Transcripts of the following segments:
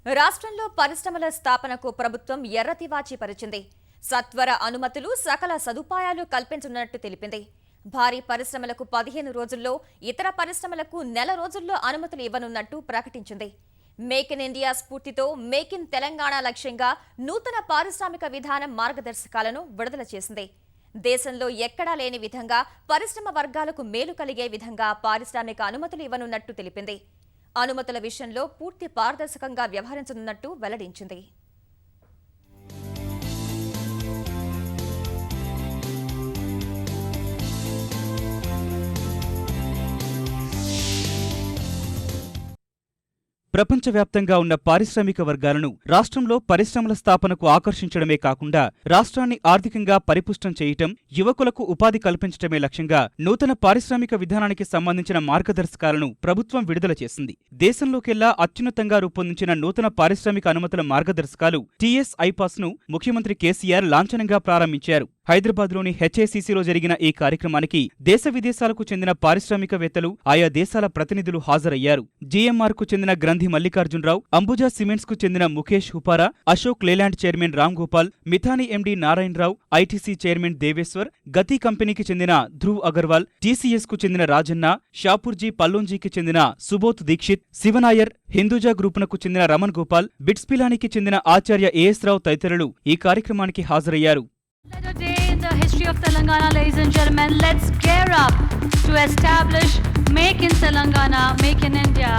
రాష్ట్రంలో పరిశ్రమల స్థాపనకు ప్రభుత్వం ఎర్రతివాచి పరిచింది. సత్వర అనుమతులు, సకల సదుపాయాలు కల్పించనున్నట్టు తెలిపింది. భారీ పరిశ్రమలకు 15 రోజుల్లో, ఇతర పరిశ్రమలకు నెల రోజుల్లో అనుమతులు ఇవ్వనున్నట్టు ప్రకటించింది. మేక్ ఇన్ ఇండియా స్ఫూర్తితో మేక్ ఇన్ తెలంగాణ లక్ష్యంగా నూతన పారిశ్రామిక విధానం మార్గదర్శకాలను విడుదల చేసింది. దేశంలో ఎక్కడా లేని విధంగా పరిశ్రమ వర్గాలకు మేలు కలిగే విధంగా పారిశ్రామిక అనుమతులు ఇవ్వనున్నట్టు తెలిపింది. అనుమతుల విషయంలో పూర్తి పారదర్శకంగా వ్యవహరించనున్నట్టు వెల్లడించింది. ప్రపంచవ్యాప్తంగా ఉన్న పారిశ్రామిక వర్గాలను రాష్ట్రంలో పరిశ్రమల స్థాపనకు ఆకర్షించడమే కాకుండా రాష్ట్రాన్ని ఆర్థికంగా పరిపుష్టం చేయటం, యువకులకు ఉపాధి కల్పించడమే లక్ష్యంగా నూతన పారిశ్రామిక విధానానికి సంబంధించిన మార్గదర్శకాలను ప్రభుత్వం విడుదల చేసింది. దేశంలోకెల్లా అత్యున్నతంగా రూపొందించిన నూతన పారిశ్రామిక అనుమతుల మార్గదర్శకాలు టీఎస్ ఐపాస్ ను ముఖ్యమంత్రి కేసీఆర్ లాంఛనంగా ప్రారంభించారు. హైదరాబాద్లోని హెచ్ఏసీసీలో జరిగిన ఈ కార్యక్రమానికి దేశ విదేశాలకు చెందిన పారిశ్రామికవేత్తలు, ఆయా దేశాల ప్రతినిధులు హాజరయ్యారు. జీఎంఆర్ కు చెందిన గ్రంథి మల్లికార్జునరావు, అంబుజా సిమెంట్స్ కు చెందిన Mukesh Hupara, Ashok Leyland chairman Ram Gopal, Midhani MD Narayanarao, ITC chairman Deveshwar, Gati కంపెనీకి చెందిన ధ్రువ్ అగర్వాల్, టీసీఎస్ కు చెందిన రాజన్న, షాపూర్జీ పల్లోంజీకి చెందిన సుబోధ్ దీక్షిత్, శివనాయర్, హిందూజా గ్రూపునకు చెందిన రమణ్ గోపాల్, బిట్స్ పిలానికి చెందిన ఆచార్య ఏఎస్ రావు తదితరులు ఈ కార్యక్రమానికి హాజరయ్యారు. In the history of Telangana, ladies and gentlemen, let's gear up to establish Make in Telangana, Make in India.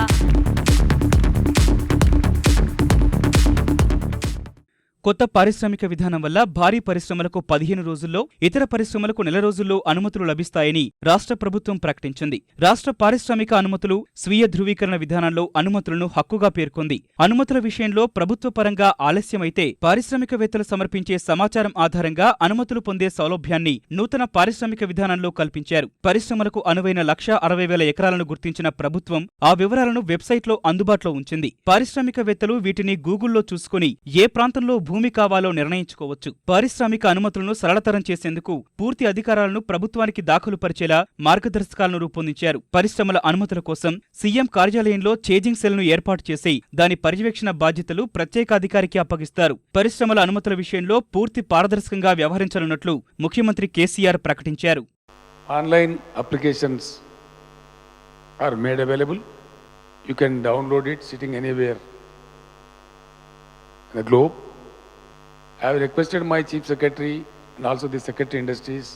కొత్త పారిశ్రామిక విధానం వల్ల భారీ పరిశ్రమలకు 15 రోజుల్లో, ఇతర పరిశ్రమలకు నెల రోజుల్లో అనుమతులు లభిస్తాయని రాష్ట్ర ప్రభుత్వం ప్రకటించింది. రాష్ట్ర పారిశ్రామిక అనుమతులు స్వీయ ధృవీకరణ విధానంలో అనుమతులను హక్కుగా పేర్కొంది. అనుమతుల విషయంలో ప్రభుత్వ పరంగా ఆలస్యమైతే పారిశ్రామికవేత్తలు సమర్పించే సమాచారం ఆధారంగా అనుమతులు పొందే సౌలభ్యాన్ని నూతన పారిశ్రామిక విధానంలో కల్పించారు. పరిశ్రమలకు అనువైన 1,60,000 ఎకరాలను గుర్తించిన ప్రభుత్వం ఆ వివరాలను వెబ్సైట్లో అందుబాటులో ఉంచింది. పారిశ్రామికవేత్తలు వీటిని గూగుల్లో చూసుకుని ఏ ప్రాంతంలో భూమి కావాలో నిర్ణయించుకోవచ్చు. పారిశ్రామిక అనుమతులను సరళతరం చేసేందుకు పూర్తి అధికారాలను ప్రభుత్వానికి దాఖలు పరిచేలా మార్గదర్శకాలను రూపొందించారు. పరిశ్రమల అనుమతుల కోసం సీఎం కార్యాలయంలో చేజింగ్ సెల్ ను ఏర్పాటు చేసి దాని పర్యవేక్షణ బాధ్యతలు ప్రత్యేక అధికారికి అప్పగిస్తారు. పరిశ్రమల అనుమతుల విషయంలో పూర్తి పారదర్శకంగా వ్యవహరించనున్నట్లు ముఖ్యమంత్రి కేసీఆర్ ప్రకటించారు. Online applications are made available. You can download it sitting anywhere in the globe. I have requested my Chief Secretary and also the Secretary Industries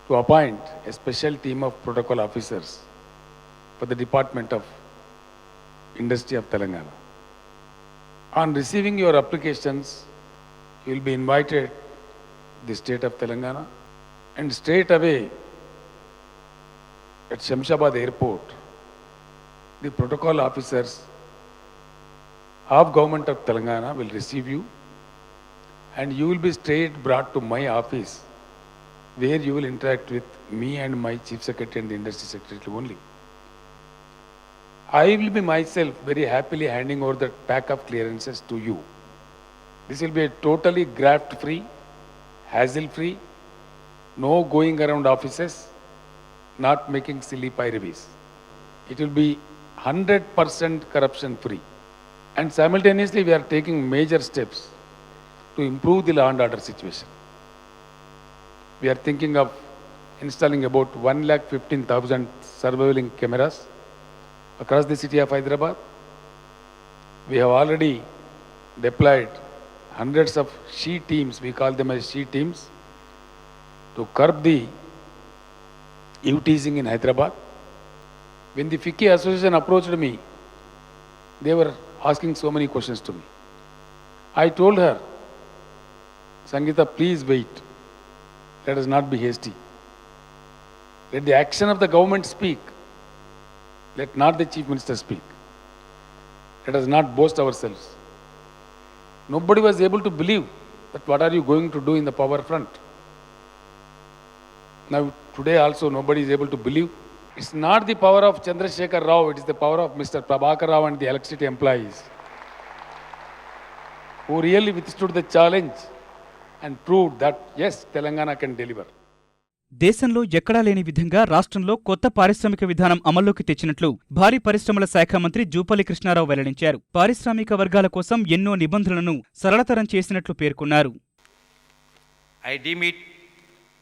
to appoint a special team of protocol officers for the Department of Industry of Telangana. On receiving your applications, you will be invited to the state of Telangana, and straight away at Shamshabad Airport, the protocol officers of Government of Telangana will receive you, and you will be straight brought to my office, where you will interact with me and my Chief Secretary and the Industry Secretary only. I will be myself very happily handing over that pack of clearances to you. This will be a totally graft-free, hassle-free, no going around offices, not making silly pyravies. It will be 100% corruption-free. And simultaneously, we are taking major steps to improve the law and order situation. We are thinking of installing about 1,15,000 surveilling cameras across the city of Hyderabad. We have already deployed hundreds of she teams, we call them as she teams, to curb the eve-teasing in Hyderabad. When the FICCI Association approached me, they were asking so many questions to me. I told her, Sangeeta, please wait. Let us not be hasty. Let the action of the government speak. Let not the Chief Minister speak. Let us not boast ourselves. Nobody was able to believe that what are you going to do in the power front. Now today also nobody is able to believe. It's not the power of Chandrasekhar Rao, it is the power of Mr. Prabhakar Rao and the electricity employees who really withstood the challenge and proved that yes, Telangana can deliver. దేశంలో ఎక్కడా లేని విధంగా రాష్ట్రంలో కొత్త పారిశ్రామిక విధానం అమల్లోకి తెచ్చినట్లు భారీ పరిశ్రమల శాఖ మంత్రి జూపల్లి కృష్ణారావు వెల్లడించారు. పారిశ్రామిక వర్గాల కోసం ఎన్నో నిబంధనలను సరళతరం చేసినట్లు పేర్కొన్నారు. I deem it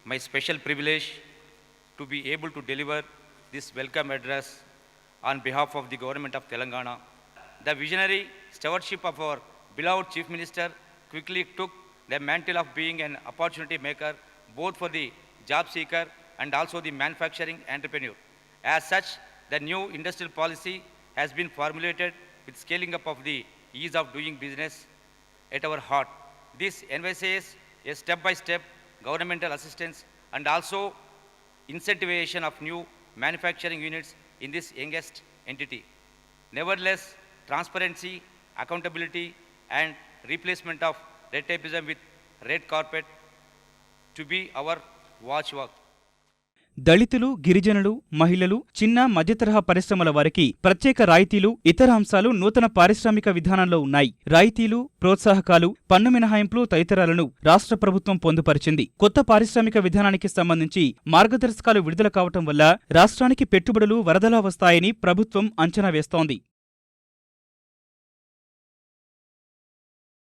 my special privilege to be able to deliver this welcome address on behalf of the Government of Telangana. The visionary stewardship of our beloved Chief Minister quickly took the mantle of being an opportunity maker both for the job seeker and also the manufacturing entrepreneur. As such, the new industrial policy has been formulated with scaling up of the ease of doing business at our heart. This envisages a step-by-step governmental assistance and also incentivization of new manufacturing units in this youngest entity. Nevertheless, transparency, accountability and replacement of red tapeism with red carpet to be our watchword. దళితులు, గిరిజనులు, మహిళలు, చిన్న మధ్యతరహా పరిశ్రమల వారికి ప్రత్యేక రాయితీలు, ఇతర అంశాలు నూతన పారిశ్రామిక విధానంలో ఉన్నాయి. రాయితీలు, ప్రోత్సాహకాలు, పన్ను మినహాయింపులు తదితరాలను రాష్ట్ర ప్రభుత్వం పొందుపరిచింది. కొత్త పారిశ్రామిక విధానానికి సంబంధించి మార్గదర్శకాలు విడుదల కావటం వల్ల రాష్ట్రానికి పెట్టుబడులు వరదలా వస్తాయని ప్రభుత్వం అంచనా వేస్తోంది.